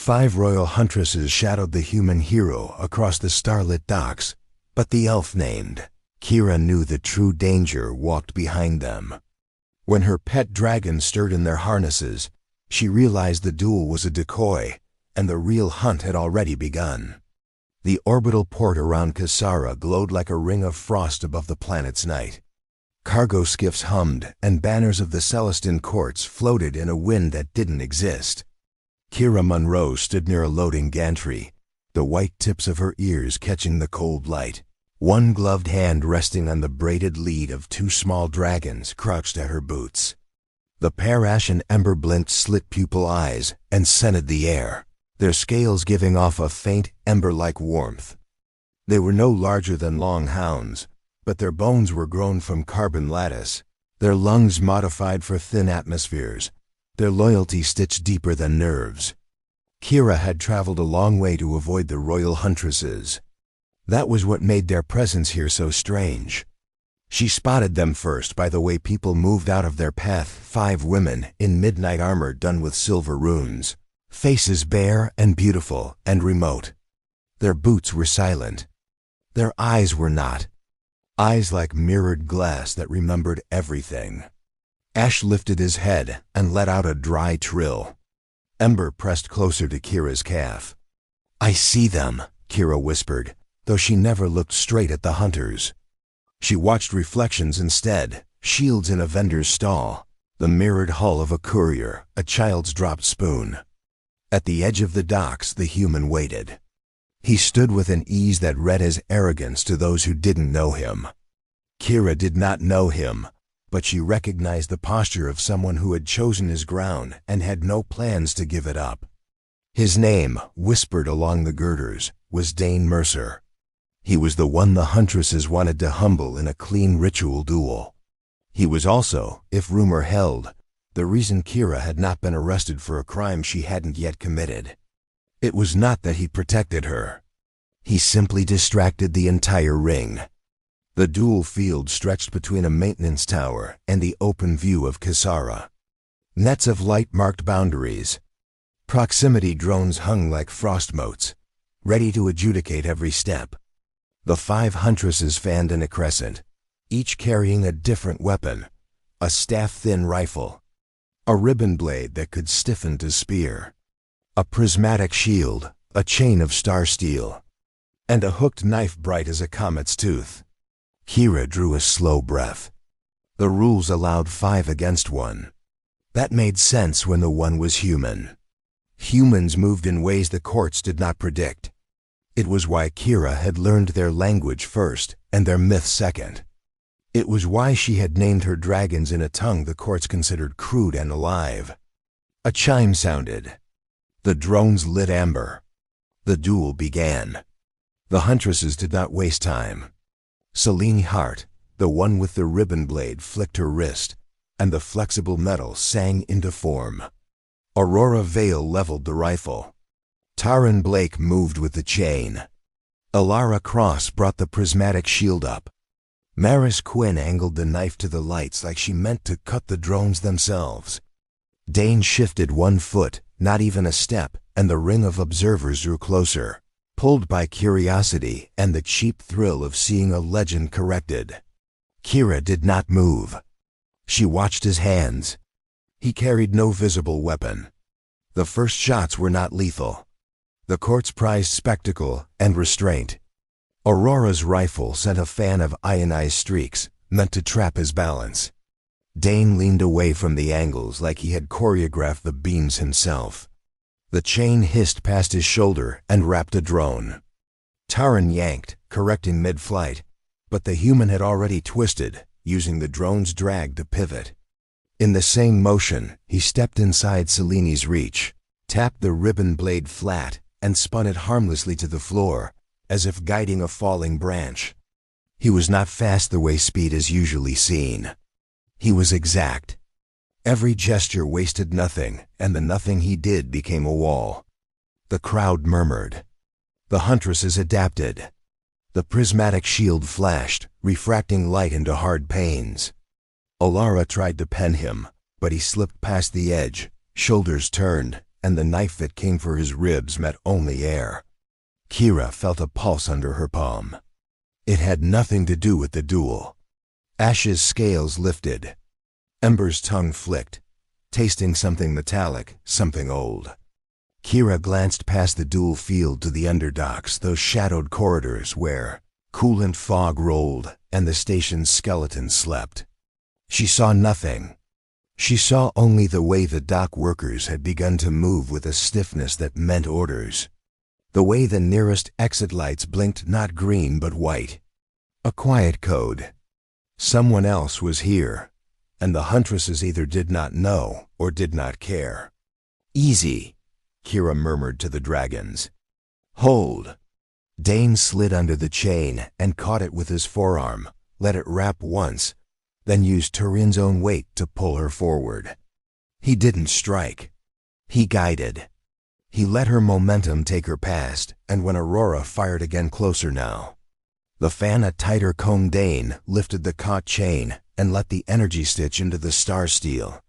5 royal huntresses shadowed the human hero across the starlit docks, but the elf named Kira knew the true danger walked behind them. When her pet dragons stirred in their harnesses, she realized the duel was a decoy, and the real hunt had already begun. The orbital port around Kasara glowed like a ring of frost above the planet's night. Cargo skiffs hummed, and banners of the Celestine courts floated in a wind that didn't exist. Kira Monroe stood near a loading gantry, the white tips of her ears catching the cold light, one gloved hand resting on the braided lead of 2 small dragons crouched at her boots. The pair ashen ember-blinked slit-pupil eyes and scented the air, their scales giving off a faint ember-like warmth. They were no larger than long hounds, but their bones were grown from carbon lattice, their lungs modified for thin atmospheres, their loyalty stitched deeper than nerves. Kira had traveled a long way to avoid the royal huntresses. That was what made their presence here so strange. She spotted them first by the way people moved out of their path, 5 women in midnight armor done with silver runes, faces bare and beautiful and remote. Their boots were silent. Their eyes were not. Eyes like mirrored glass that remembered everything. Ash lifted his head and let out a dry trill. Ember pressed closer to Kira's calf. "I see them," Kira whispered, though she never looked straight at the hunters. She watched reflections instead, shields in a vendor's stall, the mirrored hull of a courier, a child's dropped spoon. At the edge of the docks, the human waited. He stood with an ease that read as arrogance to those who didn't know him. Kira did not know him, but she recognized the posture of someone who had chosen his ground and had no plans to give it up. His name, whispered along the girders, was Dane Mercer. He was the one the huntresses wanted to humble in a clean ritual duel. He was also, if rumor held, the reason Kira had not been arrested for a crime she hadn't yet committed. It was not that he protected her. He simply distracted the entire ring. The duel field stretched between a maintenance tower and the open view of Kasara. Nets of light marked boundaries. Proximity drones hung like frost motes, ready to adjudicate every step. The 5 huntresses fanned in a crescent, each carrying a different weapon, a staff-thin rifle, a ribbon blade that could stiffen to spear, a prismatic shield, a chain of star steel, and a hooked knife bright as a comet's tooth. Kira drew a slow breath. The rules allowed 5 against 1. That made sense when the one was human. Humans moved in ways the courts did not predict. It was why Kira had learned their language first and their myth second. It was why she had named her dragons in a tongue the courts considered crude and alive. A chime sounded. The drones lit amber. The duel began. The huntresses did not waste time. Selene Hart, the one with the ribbon blade, flicked her wrist, and the flexible metal sang into form. Aurora Vale leveled the rifle. Taryn Blake moved with the chain. Alara Cross brought the prismatic shield up. Maris Quinn angled the knife to the lights like she meant to cut the drones themselves. Dane shifted 1 foot, not even a step, and the ring of observers drew closer, pulled by curiosity and the cheap thrill of seeing a legend corrected. Kira did not move. She watched his hands. He carried no visible weapon. The first shots were not lethal. The courts prized spectacle and restraint. Aurora's rifle sent a fan of ionized streaks, meant to trap his balance. Dane leaned away from the angles like he had choreographed the beams himself. The chain hissed past his shoulder and wrapped a drone. Taryn yanked, correcting mid-flight, but the human had already twisted, using the drone's drag to pivot. In the same motion, he stepped inside Selene's reach, tapped the ribbon blade flat, and spun it harmlessly to the floor, as if guiding a falling branch. He was not fast the way speed is usually seen. He was exact. Every gesture wasted nothing, and the nothing he did became a wall. The crowd murmured. The huntresses adapted. The prismatic shield flashed, refracting light into hard panes. Alara tried to pen him, but he slipped past the edge, shoulders turned, and the knife that came for his ribs met only air. Kira felt a pulse under her palm. It had nothing to do with the duel. Ash's scales lifted. Ember's tongue flicked, tasting something metallic, something old. Kira glanced past the duel field to the underdocks, those shadowed corridors where coolant fog rolled and the station's skeleton slept. She saw nothing. She saw only the way the dock workers had begun to move with a stiffness that meant orders. The way the nearest exit lights blinked not green but white. A quiet code. Someone else was here, and the Huntresses either did not know or did not care. "Easy," Kira murmured to the dragons. "Hold." Dane slid under the chain and caught it with his forearm, let it wrap once, then used Turin's own weight to pull her forward. He didn't strike. He guided. He let her momentum take her past, and when Aurora fired again closer now, the fan a tighter cone, Dane lifted the caught chain and let the energy stitch into the star steel,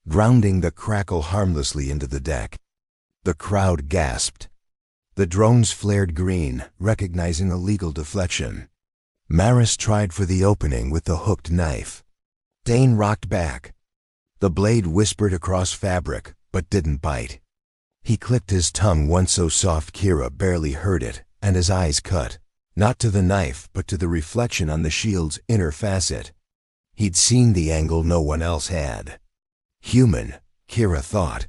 grounding the crackle harmlessly into the deck. The crowd gasped. The drones flared green, recognizing a legal deflection. Maris tried for the opening with the hooked knife. Dane rocked back. The blade whispered across fabric, but didn't bite. He clicked his tongue once so soft Kira barely heard it, and his eyes cut, not to the knife but to the reflection on the shield's inner facet. He'd seen the angle no one else had. Human, Kira thought.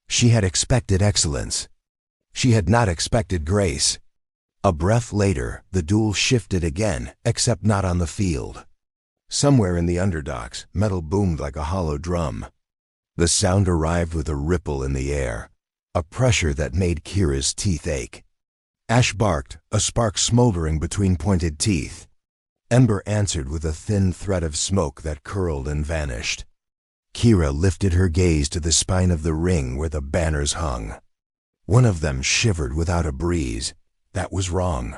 She had expected excellence. She had not expected grace. A breath later, the duel shifted again, except not on the field. Somewhere in the underdocks, metal boomed like a hollow drum. The sound arrived with a ripple in the air, a pressure that made Kira's teeth ache. Ash barked, a spark smoldering between pointed teeth. Ember answered with a thin thread of smoke that curled and vanished. Kira lifted her gaze to the spine of the ring where the banners hung. One of them shivered without a breeze. That was wrong.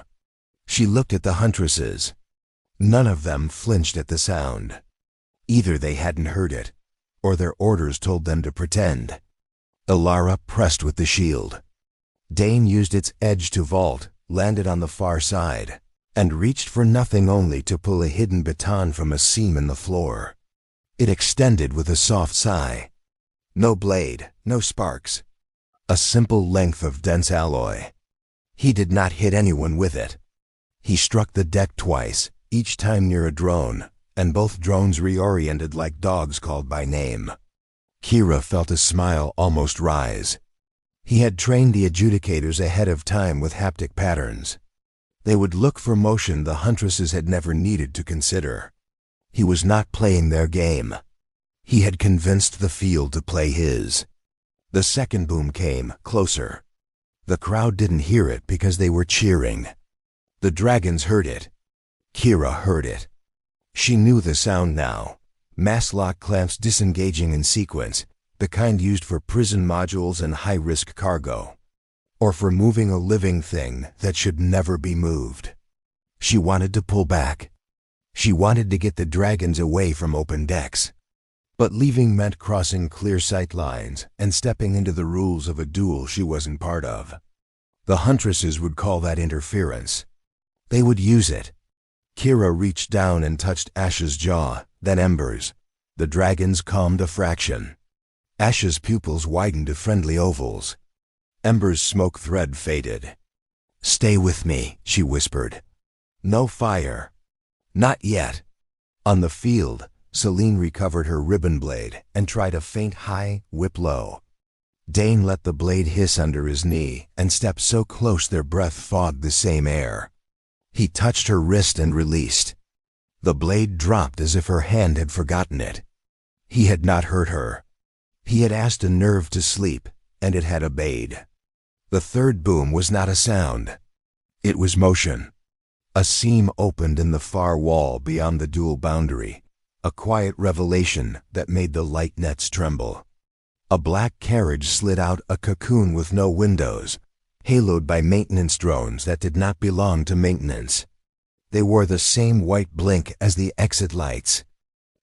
She looked at the Huntresses. None of them flinched at the sound. Either they hadn't heard it, or their orders told them to pretend. Ilara pressed with the shield. Dane used its edge to vault, landed on the far side, and reached for nothing only to pull a hidden baton from a seam in the floor. It extended with a soft sigh. No blade, no sparks. A simple length of dense alloy. He did not hit anyone with it. He struck the deck twice, each time near a drone, and both drones reoriented like dogs called by name. Kira felt a smile almost rise. He had trained the adjudicators ahead of time with haptic patterns. They would look for motion the Huntresses had never needed to consider. He was not playing their game. He had convinced the field to play his. The second boom came, closer. The crowd didn't hear it because they were cheering. The dragons heard it. Kira heard it. She knew the sound now. Mass lock clamps disengaging in sequence, the kind used for prison modules and high-risk cargo, or for moving a living thing that should never be moved. She wanted to pull back. She wanted to get the dragons away from open decks. But leaving meant crossing clear sight lines and stepping into the rules of a duel she wasn't part of. The Huntresses would call that interference. They would use it. Kira reached down and touched Ash's jaw, then Ember's. The dragons calmed a fraction. Ash's pupils widened to friendly ovals. Ember's smoke thread faded. "Stay with me," she whispered. "No fire." "Not yet." On the field, Celine recovered her ribbon blade and tried a faint high, whip low. Dane let the blade hiss under his knee and stepped so close their breath fogged the same air. He touched her wrist and released. The blade dropped as if her hand had forgotten it. He had not hurt her. He had asked a nerve to sleep, and it had obeyed. The third boom was not a sound. It was motion. A seam opened in the far wall beyond the dual boundary, a quiet revelation that made the light nets tremble. A black carriage slid out a cocoon with no windows, haloed by maintenance drones that did not belong to maintenance. They wore the same white blink as the exit lights.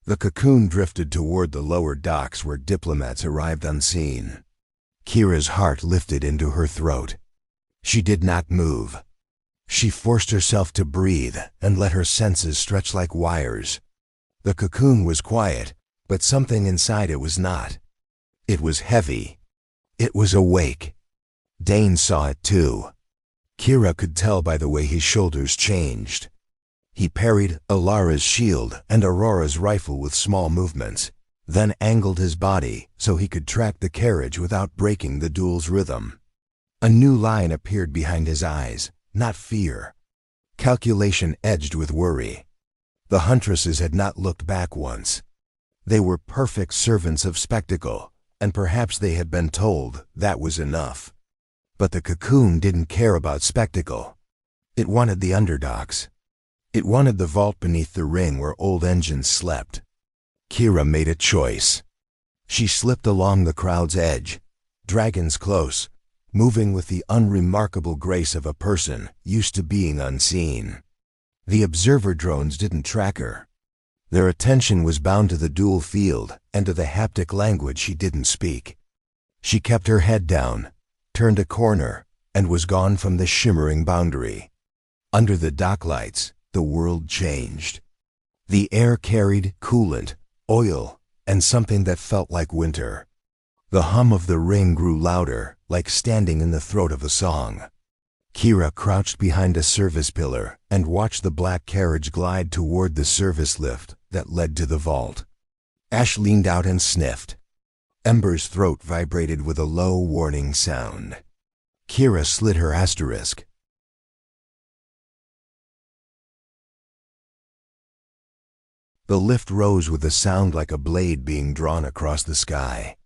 The cocoon drifted toward the lower docks where diplomats arrived unseen. Kira's heart lifted into her throat. She did not move. She forced herself to breathe and let her senses stretch like wires. The cocoon was quiet, but something inside it was not. It was heavy. It was awake. Dane saw it too. Kira could tell by the way his shoulders changed. He parried Alara's shield and Aurora's rifle with small movements, then angled his body so he could track the carriage without breaking the duel's rhythm. A new line appeared behind his eyes, not fear. Calculation edged with worry. The Huntresses had not looked back once. They were perfect servants of spectacle, and perhaps they had been told that was enough. But the cocoon didn't care about spectacle. It wanted the underdogs. It wanted the vault beneath the ring where old engines slept. Kira made a choice. She slipped along the crowd's edge, dragons close, moving with the unremarkable grace of a person used to being unseen. The observer drones didn't track her. Their attention was bound to the dual field and to the haptic language she didn't speak. She kept her head down, turned a corner, and was gone from the shimmering boundary. Under the dock lights, the world changed. The air carried coolant, oil, and something that felt like winter. The hum of the ring grew louder, like standing in the throat of a song. Kira crouched behind a service pillar and watched the black carriage glide toward the service lift that led to the vault. Ash leaned out and sniffed. Ember's throat vibrated with a low, warning sound. Kira slid her asterisk. The lift rose with a sound like a blade being drawn across the sky.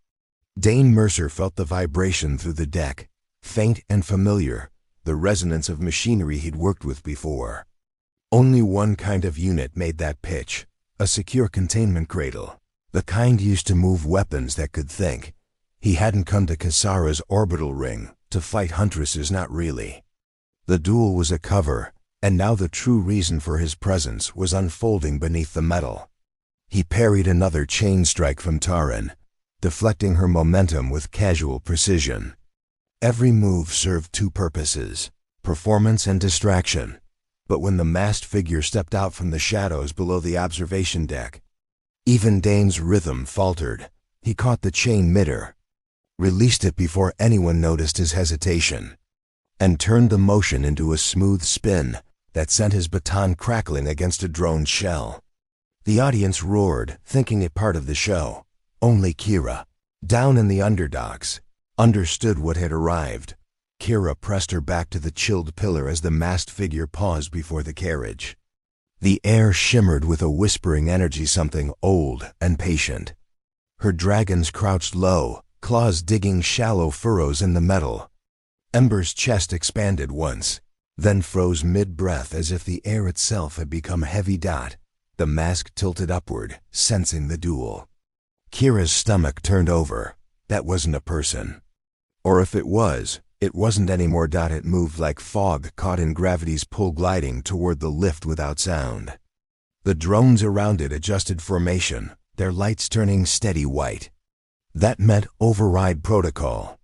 Dane Mercer felt the vibration through the deck, faint and familiar, the resonance of machinery he'd worked with before. Only one kind of unit made that pitch, a secure containment cradle, the kind used to move weapons that could think. He hadn't come to Kasara's orbital ring to fight Huntresses, not really. The duel was a cover, and now the true reason for his presence was unfolding beneath the metal. He parried another chain strike from Taran, deflecting her momentum with casual precision. Every move served two purposes, performance and distraction. But when the masked figure stepped out from the shadows below the observation deck, even Dane's rhythm faltered. He caught the chain midair, released it before anyone noticed his hesitation, and turned the motion into a smooth spin that sent his baton crackling against a drone shell. The audience roared, thinking it part of the show. Only Kira, down in the underdogs, understood what had arrived. Kira pressed her back to the chilled pillar as the masked figure paused before the carriage. The air shimmered with a whispering energy, something old and patient. Her dragons crouched low, claws digging shallow furrows in the metal. Ember's chest expanded once, then froze mid-breath as if the air itself had become a heavy dot. The mask tilted upward, sensing the duel. Kira's stomach turned over. That wasn't a person. Or if it wasn't any more. It moved like fog caught in gravity's pull, gliding toward the lift without sound. The drones around it adjusted formation, their lights turning steady white. That meant override protocol.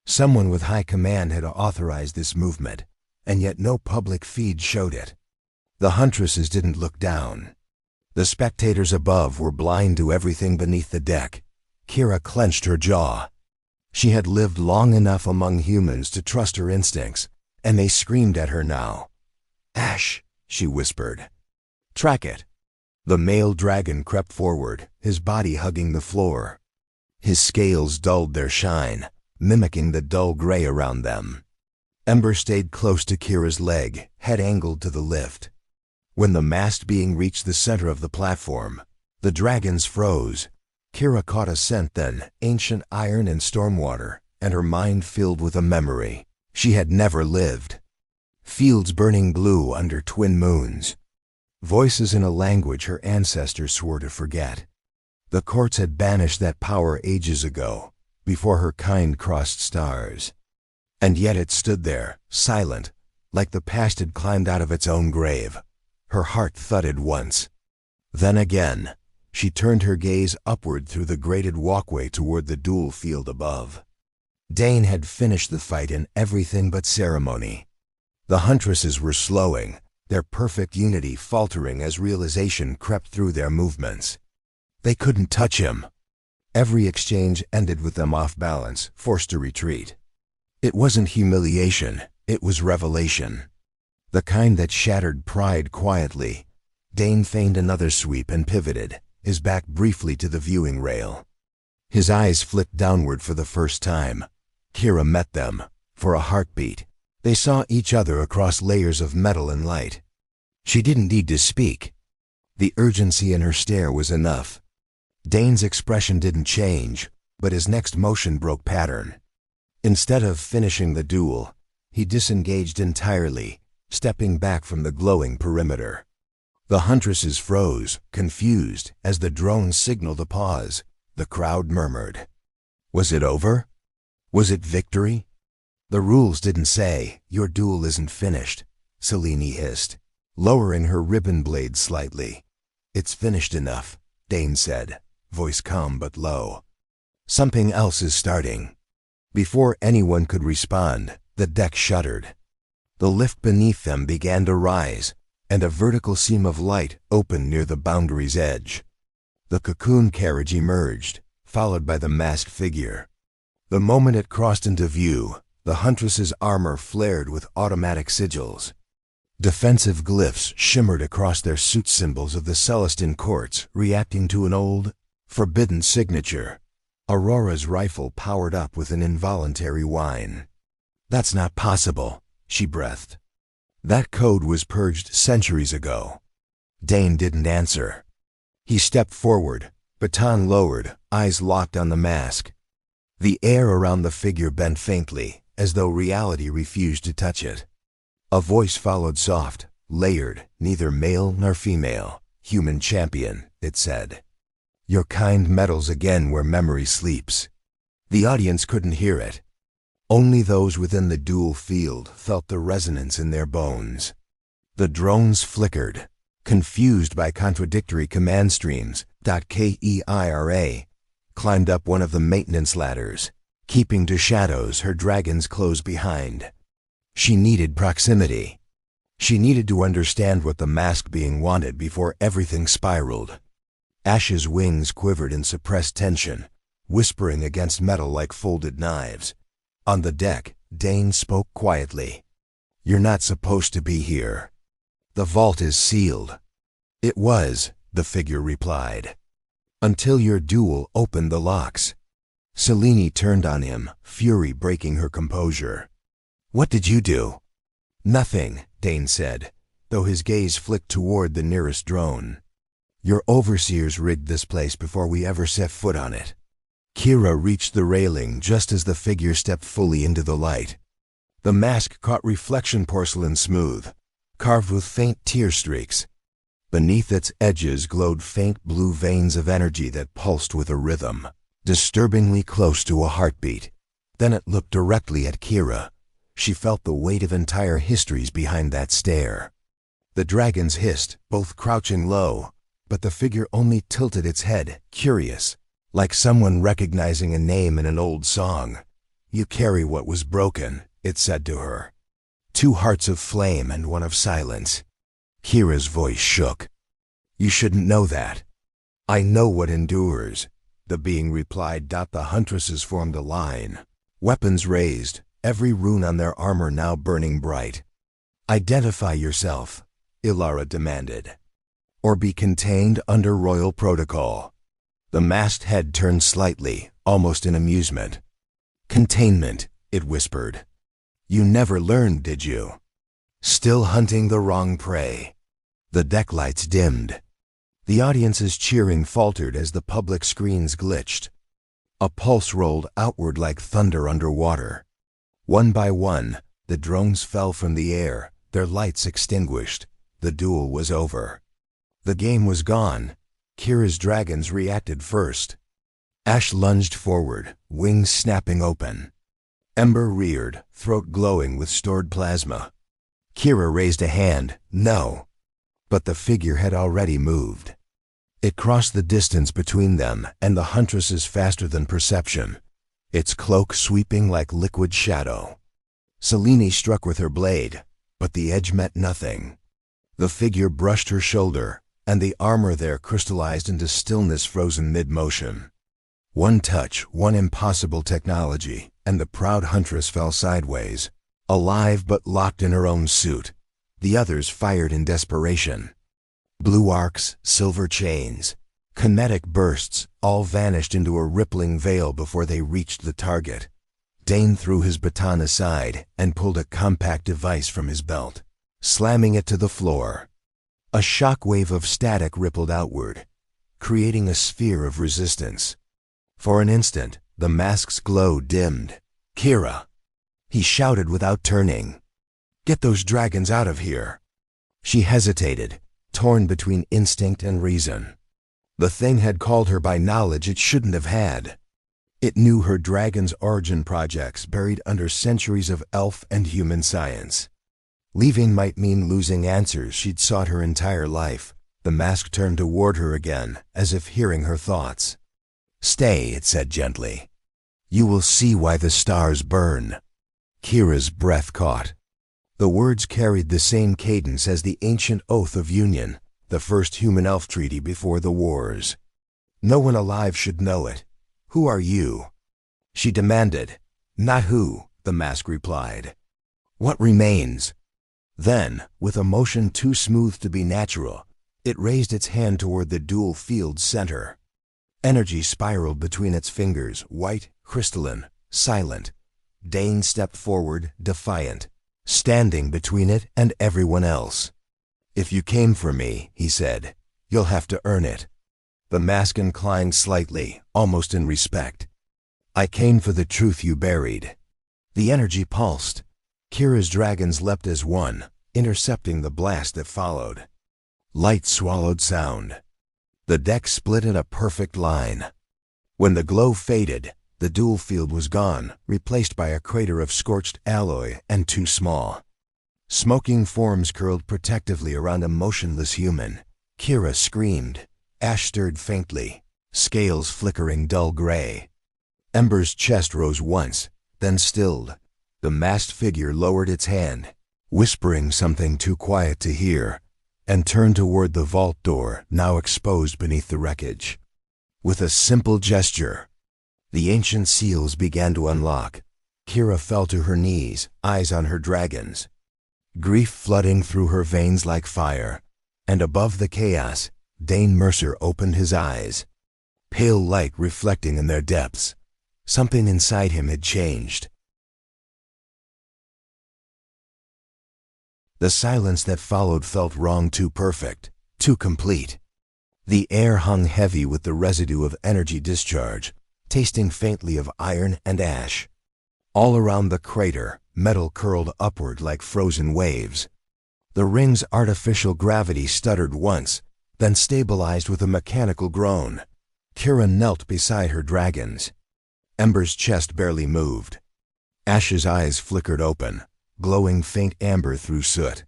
Someone with high command had authorized this movement, and yet no public feed showed it. The Huntresses didn't look down. The spectators above were blind to everything beneath the deck. Kira clenched her jaw. She had lived long enough among humans to trust her instincts, and they screamed at her now. "Ash," she whispered. "Track it." The male dragon crept forward, his body hugging the floor. His scales dulled their shine, mimicking the dull gray around them. Ember stayed close to Kira's leg, head angled to the lift. When the masked being reached the center of the platform, the dragons froze. Kira caught a scent then, ancient iron and stormwater, and her mind filled with a memory. She had never lived. Fields burning blue under twin moons. Voices in a language her ancestors swore to forget. The courts had banished that power ages ago, before her kind crossed stars. And yet it stood there, silent, like the past had climbed out of its own grave. Her heart thudded once. Then again, she turned her gaze upward through the grated walkway toward the duel field above. Dane had finished the fight in everything but ceremony. The Huntresses were slowing, their perfect unity faltering as realization crept through their movements. They couldn't touch him. Every exchange ended with them off balance, forced to retreat. It wasn't humiliation, it was revelation. The kind that shattered pride quietly. Dane feigned another sweep and pivoted, his back briefly to the viewing rail. His eyes flicked downward for the first time. Kira met them. For a heartbeat, they saw each other across layers of metal and light. She didn't need to speak. The urgency in her stare was enough. Dane's expression didn't change, but his next motion broke pattern. Instead of finishing the duel, he disengaged entirely, stepping back from the glowing perimeter. The Huntresses froze, confused, as the drone signaled a pause. The crowd murmured. Was it over? Was it victory? The rules didn't say, "Your duel isn't finished," Selene hissed, lowering her ribbon blade slightly. "It's finished enough," Dane said, voice calm but low. "Something else is starting." Before anyone could respond, the deck shuddered. The lift beneath them began to rise, and a vertical seam of light opened near the boundary's edge. The cocoon carriage emerged, followed by the masked figure. The moment it crossed into view, the Huntress's armor flared with automatic sigils. Defensive glyphs shimmered across their suit symbols of the Celestine courts, reacting to an old, forbidden signature. Aurora's rifle powered up with an involuntary whine. "That's not possible," she breathed. "That code was purged centuries ago." Dane didn't answer. He stepped forward, baton lowered, eyes locked on the mask. The air around the figure bent faintly, as though reality refused to touch it. A voice followed, soft, layered, neither male nor female. "Human champion," it said. "Your kind meddles again where memory sleeps." The audience couldn't hear it. Only those within the dual field felt the resonance in their bones. The drones flickered, confused by contradictory command streams. Keira climbed up one of the maintenance ladders, keeping to shadows, her dragons close behind. She needed proximity. She needed to understand what the mask being wanted before everything spiraled. Ash's wings quivered in suppressed tension, whispering against metal like folded knives. On the deck, Dane spoke quietly. "You're not supposed to be here. The vault is sealed." "It was," the figure replied, "until your duel opened the locks." Selene turned on him, fury breaking her composure. "What did you do?" "Nothing," Dane said, though his gaze flicked toward the nearest drone. "Your overseers rigged this place before we ever set foot on it." Kira reached the railing just as the figure stepped fully into the light. The mask caught reflection porcelain smooth, carved with faint tear streaks. Beneath its edges glowed faint blue veins of energy that pulsed with a rhythm, disturbingly close to a heartbeat. Then it looked directly at Kira. She felt the weight of entire histories behind that stare. The dragons hissed, both crouching low, but the figure only tilted its head, curious, like someone recognizing a name in an old song. "You carry what was broken," it said to her. "Two hearts of flame and one of silence." Kira's voice shook. "You shouldn't know that." "I know what endures," the being replied. The Huntresses formed a line, weapons raised, every rune on their armor now burning bright. "Identify yourself," Ilara demanded, "or be contained under royal protocol." The masked head turned slightly, almost in amusement. "Containment," it whispered. "You never learned, did you? Still hunting the wrong prey." The deck lights dimmed. The audience's cheering faltered as the public screens glitched. A pulse rolled outward like thunder underwater. One by one, the drones fell from the air, their lights extinguished. The duel was over. The game was gone. Kira's dragons reacted first. Ash lunged forward, wings snapping open. Ember reared, throat glowing with stored plasma. Kira raised a hand, no. But the figure had already moved. It crossed the distance between them and the Huntresses faster than perception. its cloak sweeping like liquid shadow. Selene struck with her blade, but the edge meant nothing. The figure brushed her shoulder, and the armor there crystallized into stillness frozen mid-motion. One touch, one impossible technology, and the proud huntress fell sideways, alive but locked in her own suit. The others fired in desperation. Blue arcs, silver chains, kinetic bursts, all vanished into a rippling veil before they reached the target. Dane threw his baton aside and pulled a compact device from his belt, slamming it to the floor. A shockwave of static rippled outward, creating a sphere of resistance. For an instant, the mask's glow dimmed. "Kira!" he shouted without turning. "Get those dragons out of here!" She hesitated, torn between instinct and reason. The thing had called her by knowledge it shouldn't have had. It knew her dragon's origin projects buried under centuries of elf and human science. Leaving might mean losing answers she'd sought her entire life. The mask turned toward her again, as if hearing her thoughts. "Stay," it said gently. "You will see why the stars burn." Kira's breath caught. The words carried the same cadence as the ancient Oath of Union, the first human-elf treaty before the wars. "No one alive should know it. Who are you?" she demanded. "Not who," the mask replied. "What remains?" Then, with a motion too smooth to be natural, it raised its hand toward the dual field's center. Energy spiraled between its fingers, white, crystalline, silent. Dane stepped forward, defiant, standing between it and everyone else. "If you came for me," he said, "you'll have to earn it." The mask inclined slightly, almost in respect. "I came for the truth you buried." The energy pulsed. Kira's dragons leapt as one, intercepting the blast that followed. Light swallowed sound. The deck split in a perfect line. When the glow faded, the dual field was gone, replaced by a crater of scorched alloy and too small. Smoking forms curled protectively around a motionless human. Kira screamed. Ash stirred faintly, scales flickering dull gray. Ember's chest rose once, then stilled. The masked figure lowered its hand, whispering something too quiet to hear, and turned toward the vault door, now exposed beneath the wreckage. With a simple gesture, the ancient seals began to unlock. Kira fell to her knees, eyes on her dragons. Grief flooding through her veins like fire, and above the chaos, Dane Mercer opened his eyes. Pale light reflecting in their depths. Something inside him had changed. The silence that followed felt wrong, too perfect, too complete. The air hung heavy with the residue of energy discharge, tasting faintly of iron and ash. All around the crater, metal curled upward like frozen waves. The ring's artificial gravity stuttered once, then stabilized with a mechanical groan. Kira knelt beside her dragons. Ember's chest barely moved. Ash's eyes flickered open, glowing faint amber through soot.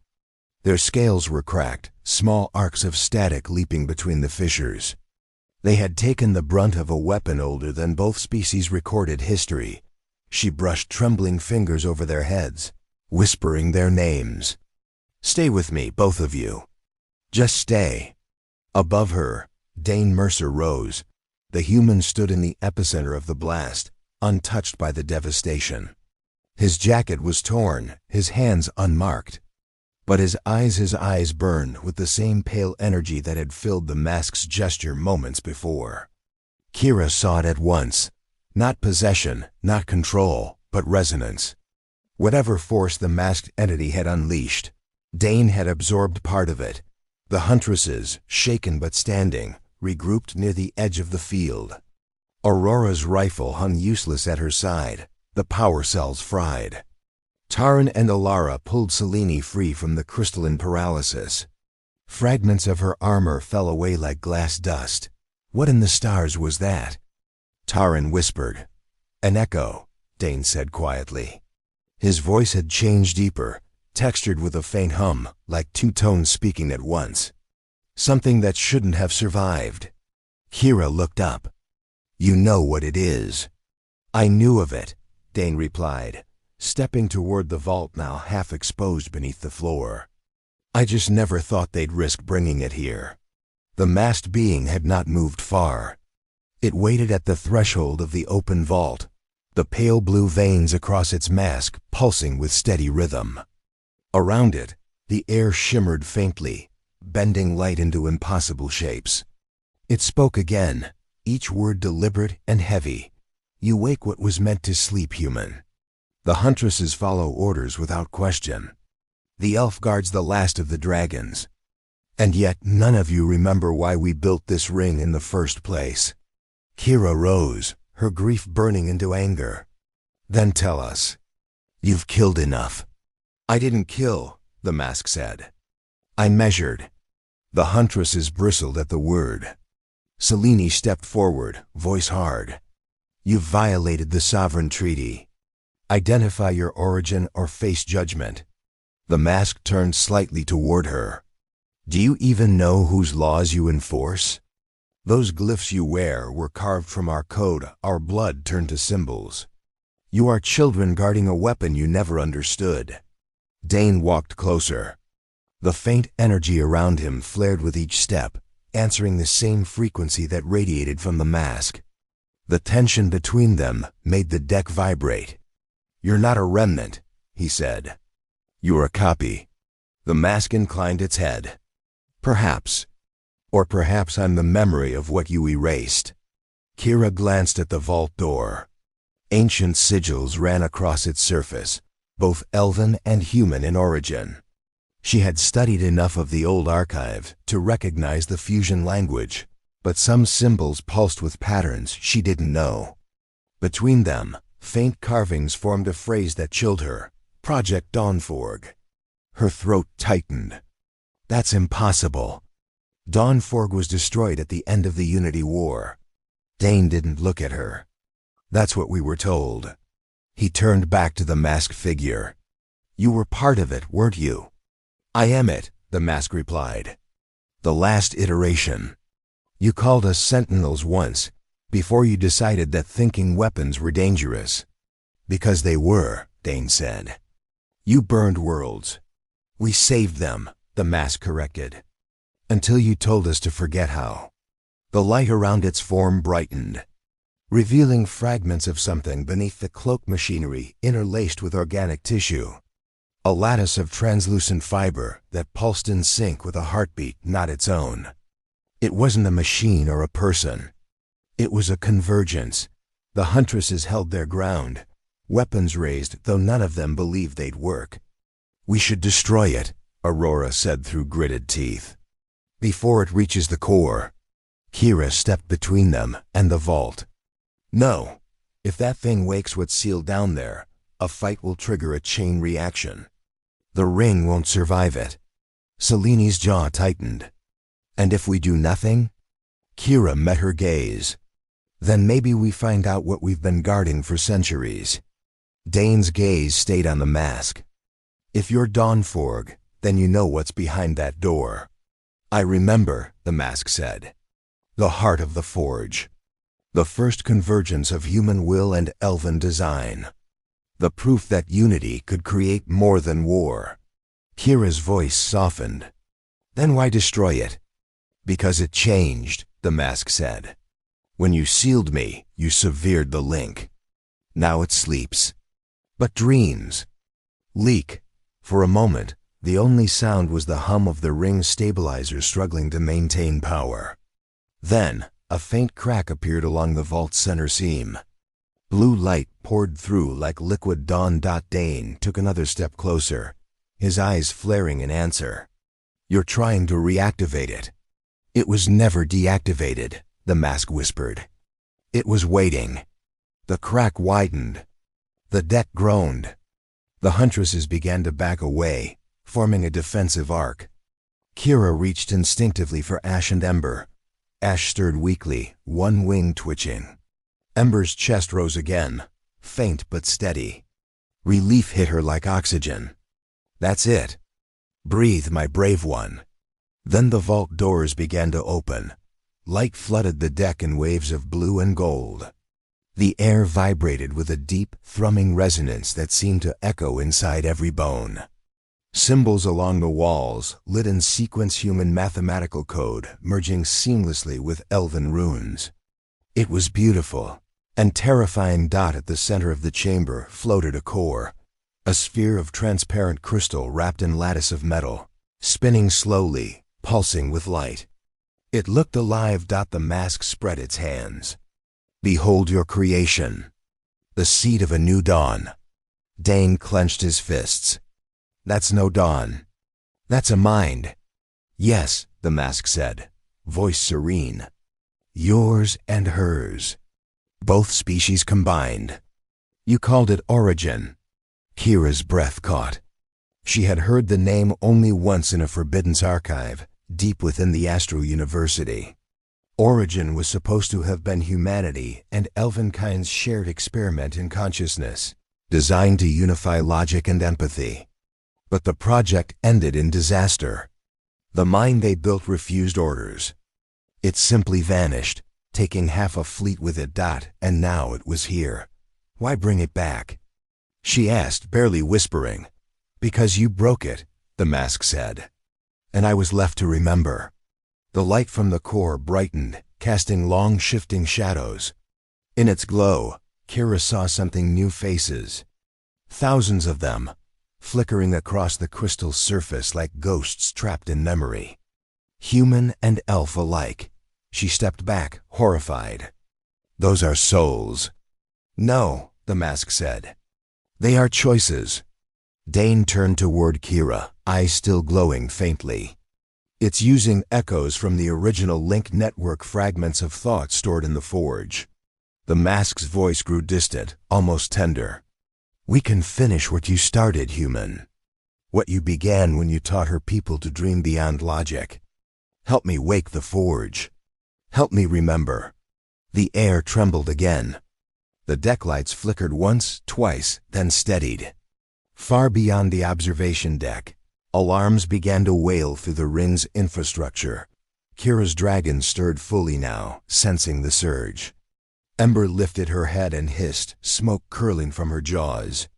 Their scales were cracked, small arcs of static leaping between the fissures. They had taken the brunt of a weapon older than both species' recorded history. She brushed trembling fingers over their heads, whispering their names. "Stay with me, both of you. Just stay." Above her, Dane Mercer rose. The human stood in the epicenter of the blast, untouched by the devastation. His jacket was torn, his hands unmarked. But his eyes burned with the same pale energy that had filled the mask's gesture moments before. Kira saw it at once. Not possession, not control, but resonance. Whatever force the masked entity had unleashed, Dane had absorbed part of it. The Huntresses, shaken but standing, regrouped near the edge of the field. Aurora's rifle hung useless at her side, the power cells fried. Taran and Alara pulled Selene free from the crystalline paralysis. Fragments of her armor fell away like glass dust. What in the stars was that? Taran whispered. "An echo," Dane said quietly. His voice had changed deeper, textured with a faint hum, like two tones speaking at once. Something that shouldn't have survived. Kira looked up. "You know what it is." I knew of it, Dane replied, stepping toward the vault now half exposed beneath the floor. I just never thought they'd risk bringing it here. The masked being had not moved far. It waited at the threshold of the open vault, the pale blue veins across its mask pulsing with steady rhythm. Around it, the air shimmered faintly, bending light into impossible shapes. It spoke again, each word deliberate and heavy. You wake what was meant to sleep, human. The Huntresses follow orders without question. The elf guards the last of the dragons. And yet none of you remember why we built this ring in the first place. Kira rose, her grief burning into anger. Then tell us. You've killed enough. I didn't kill, the mask said. I measured. The Huntresses bristled at the word. Selene stepped forward, voice hard. You've violated the sovereign treaty. Identify your origin or face judgment. The mask turned slightly toward her. Do you even know whose laws you enforce? Those glyphs you wear were carved from our code, our blood turned to symbols. You are children guarding a weapon you never understood. Dane walked closer. The faint energy around him flared with each step, answering the same frequency that radiated from the mask. The tension between them made the deck vibrate. You're not a remnant, he said. You're a copy. The mask inclined its head. Perhaps. Or perhaps I'm the memory of what you erased. Kira glanced at the vault door. Ancient sigils ran across its surface, both elven and human in origin. She had studied enough of the old archive to recognize the fusion language, but some symbols pulsed with patterns she didn't know. Between them, faint carvings formed a phrase that chilled her. Project Dawnforge. Her throat tightened. That's impossible. Dawnforge was destroyed at the end of the Unity War. Dane didn't look at her. That's what we were told. He turned back to the masked figure. You were part of it, weren't you? I am it, the mask replied. The last iteration. You called us sentinels once, before you decided that thinking weapons were dangerous. Because they were, Dane said. You burned worlds. We saved them, the mask corrected. Until you told us to forget how. The light around its form brightened, revealing fragments of something beneath the cloak machinery interlaced with organic tissue. A lattice of translucent fiber that pulsed in sync with a heartbeat not its own. It wasn't a machine or a person. It was a convergence. The Huntresses held their ground, weapons raised, though none of them believed they'd work. We should destroy it, Aurora said through gritted teeth. Before it reaches the core. Kira stepped between them and the vault. No. If that thing wakes what's sealed down there, a fight will trigger a chain reaction. The ring won't survive it. Selene's jaw tightened. And if we do nothing? Kira met her gaze. Then maybe we find out what we've been guarding for centuries. Dane's gaze stayed on the mask. If you're Dawnforge, then you know what's behind that door. I remember, the mask said. The heart of the forge. The first convergence of human will and elven design. The proof that unity could create more than war. Kira's voice softened. Then why destroy it? Because it changed, the mask said. When you sealed me, you severed the link. Now it sleeps. But dreams leak. For a moment, the only sound was the hum of the ring's stabilizer struggling to maintain power. Then, a faint crack appeared along the vault's center seam. Blue light poured through like liquid dawn. Dane took another step closer, his eyes flaring in answer. You're trying to reactivate it. It was never deactivated, the mask whispered. It was waiting. The crack widened. The deck groaned. The Huntresses began to back away, forming a defensive arc. Kira reached instinctively for Ash and Ember. Ash stirred weakly, one wing twitching. Ember's chest rose again, faint but steady. Relief hit her like oxygen. That's it. Breathe, my brave one. Then the vault doors began to open. Light flooded the deck in waves of blue and gold. The air vibrated with a deep, thrumming resonance that seemed to echo inside every bone. Symbols along the walls, lit in sequence human mathematical code, merging seamlessly with elven runes. It was beautiful, and terrifying. At the center of the chamber floated a core, a sphere of transparent crystal wrapped in lattice of metal, spinning slowly, pulsing with light. It looked alive. The mask spread its hands. Behold your creation, the seed of a new dawn. Dane clenched his fists. That's no dawn. That's a mind. Yes, the mask said, voice serene. Yours and hers. Both species combined. You called it origin. Kira's breath caught. She had heard the name only once in a forbidden's archive, deep within the Astro University. Origin was supposed to have been humanity and elvenkind's shared experiment in consciousness, designed to unify logic and empathy. But the project ended in disaster. The mind they built refused orders. It simply vanished, taking half a fleet with it. And now it was here. Why bring it back? She asked, barely whispering. Because you broke it, the mask said. And I was left to remember. The light from the core brightened, casting long shifting shadows. In its glow, Kira saw something: new faces. Thousands of them, flickering across the crystal surface like ghosts trapped in memory. Human and elf alike. She stepped back, horrified. Those are souls. No, the mask said. They are choices. Dane turned toward Kira, eyes still glowing faintly. It's using echoes from the original link network, fragments of thought stored in the forge. The mask's voice grew distant, almost tender. We can finish what you started, human. What you began when you taught her people to dream beyond logic. Help me wake the forge. Help me remember. The air trembled again. The deck lights flickered once, twice, then steadied. Far beyond the observation deck, alarms began to wail through the ring's infrastructure. Kira's dragon stirred fully now, sensing the surge. Ember lifted her head and hissed, smoke curling from her jaws.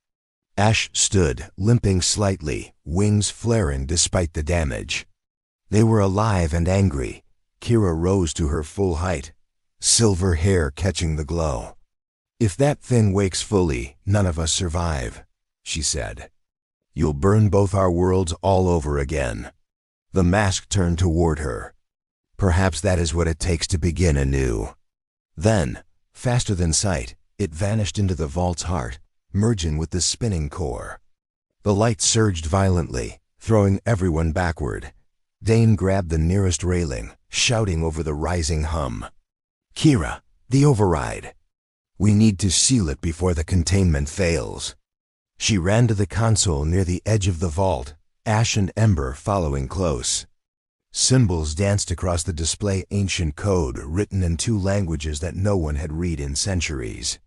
Ash stood, limping slightly, wings flaring despite the damage. They were alive and angry. Kira rose to her full height, silver hair catching the glow. If that thing wakes fully, none of us survive, she said. You'll burn both our worlds all over again. The mask turned toward her. Perhaps that is what it takes to begin anew. Then, faster than sight, it vanished into the vault's heart, merging with the spinning core. The light surged violently, throwing everyone backward. Dane grabbed the nearest railing, shouting over the rising hum. Kira, the override. We need to seal it before the containment fails. She ran to the console near the edge of the vault, Ash and Ember following close. Symbols danced across the display, ancient code written in 2 languages that no one had read in centuries.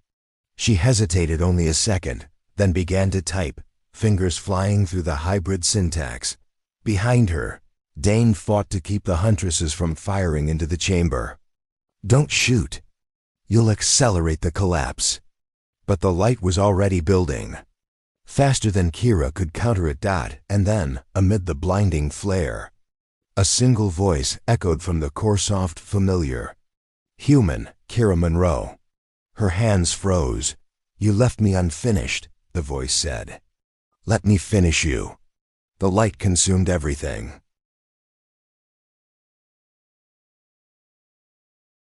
She hesitated only a second, then began to type, fingers flying through the hybrid syntax. Behind her, Dane fought to keep the Huntresses from firing into the chamber. Don't shoot. You'll accelerate the collapse. But the light was already building. Faster than Kira could counter it. And then, amid the blinding flare, a single voice echoed from the core, soft, familiar. Human, Kira Monroe. Her hands froze. You left me unfinished, the voice said. Let me finish you. The light consumed everything.